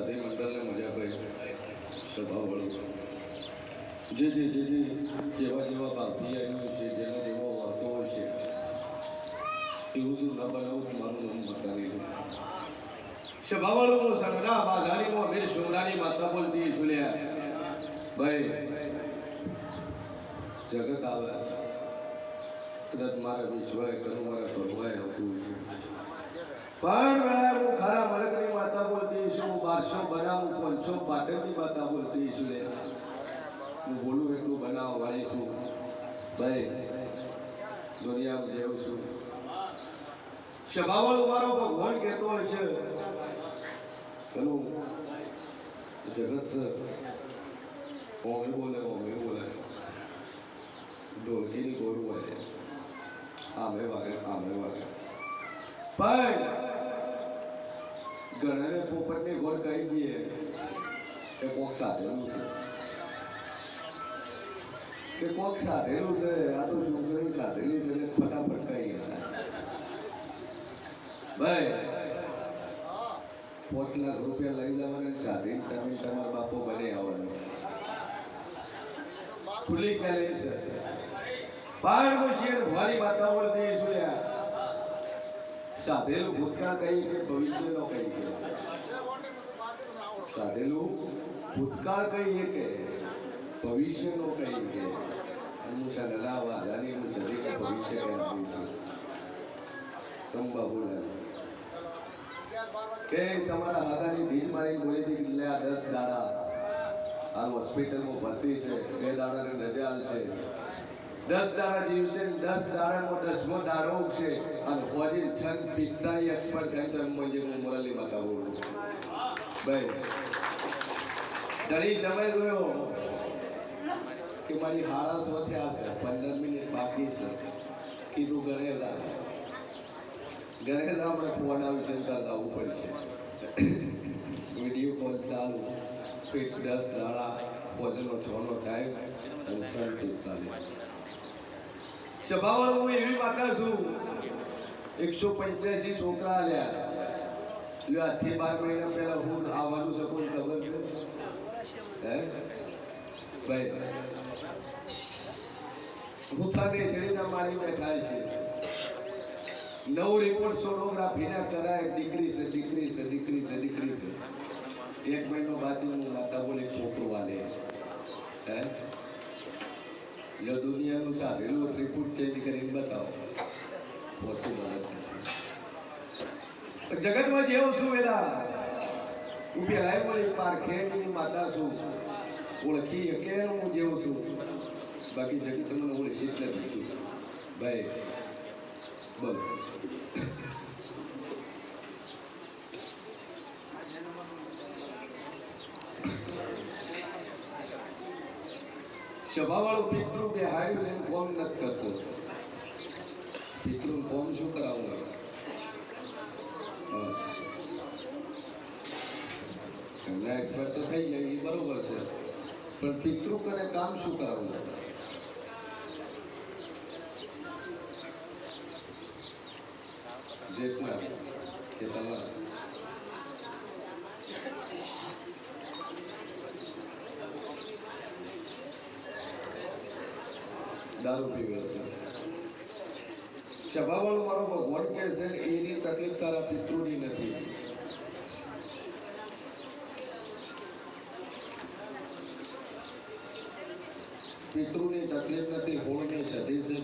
સાથી મંડળને મજા કરી સ્વભાવ વાળું જે જેવા જેવા ભાવથી આવ્યું છે જેનો જેવો વર્તો હોય છે એવું જો ન બનાવું તો મારું નામ બતાવી દઉં સ્વભાવવાળું સંગના બાજારીમાં વીર સુમરાની માતા બોલતી સુલ્યા ભાઈ જગત આવે કદાચ મારા વિશ્વાય કરું મારા ભગવાય આવતું છે પણ હું ખરા મલકની માતા બોલતી છું 1200 બનાવું 500 પાટણની માતા બોલતી છું હું બોલું એટલું બનાવ વાળી છું ભાઈ દુનિયામાં જેવું છું સ્વભાવવાળો મારો ભગવાન કહેતો હશે પેલું જગત છે ઓમે બોલે ઢોલકીની ગોરું વાગે આમે વાગે પણ ગણને પોપટની ગોળ કહી દઈએ એ કોક સાધેલું છે આ તો છોકરી સાધેલી છે ને ફટાફટ કહી ગયા ભાઈ 5 લાખ રૂપિયા લઈ જવાના સાધીને તમે તમારા બાપો બને આવવાનું ખુલ્લી ચેલેન્જ છે બાર મુશિયર ભવાની માતા બોલતી સુયા સાધેલું ભૂતકાળ કહી કે ભવિષ્યનો કહી કે સાધેલું ભૂતકાળ કહીએ કે ભવિષ્યનો કહી કે અનુસાર નલાવા જાની હું સદી ભવિષ્ય કે આપું છું સંભાવ કે તમારા હાદાની ભીડ મારી બોલી હતી લે 10 દાડા હાલ હોસ્પિટલમાં ભરતી છે 2 દાડાની રજા છે 10 દાડા દિવસે 10 દાડામાં 10મો દાડો છે અને ફોજી 6:45 એક્સપર્ટ સેન્ટરમાં જે હું મોરલી માતા બોલું ભાઈ ઘણી સમય ગયો કે મારી હાડા સો થયા છે 15 મિનિટ બાકી છે કીધું ગણેલા આપણે ફોન આવી સેન્ટર લાવવું પડશે વિડીયો કોલ ચાલુ ફિટ 10 દાડા ફોજનો 6નો ટાઈમ અને 6:45 સ્વભાવવાળો હું એવી માતા છું 185 છોકરા આલ્યા આજથી 12 મહિના પહેલા હું આવવાનું છે કોઈ ખબર છે હે ભાઈ ભૂથાની શેરીના માળી બેઠા છે 9 રિપોર્ટ સોનોગ્રાફીના કરાય દીકરી છે 1 મહિનો બાકી હું માતા બોલે છોકરો વાલે હે લો દુનિયાનું સાધેલું રિપોર્ટ ચેન્જ કરીને બતાવો પોસિબલ નથી જગતમાં જેવું છું એલા હું પેલા બોલી પારખેની માતા છું ઓળખી કે હું જેવું છું બાકી જગત તમને ઓળખી જ નથી ભાઈ બોલ સ્વભાવવાળું પિતૃ બેહાડ્યું છે ફોન નથી કરતો પિતૃ ફોન શું કરાવું એમના એક્સપર્ટ તો થઈ જાય એ બરોબર છે પણ પિતૃ કરે કામ શું કરાવું જેટલા કે તમારા દારૂ પીવે છે સ્વભાવવાળું મારો ભગવાન કહે છે એની તકલીફ તારા પિતૃની નથી પિતૃની તકલીફ નથી હોળની સધી છે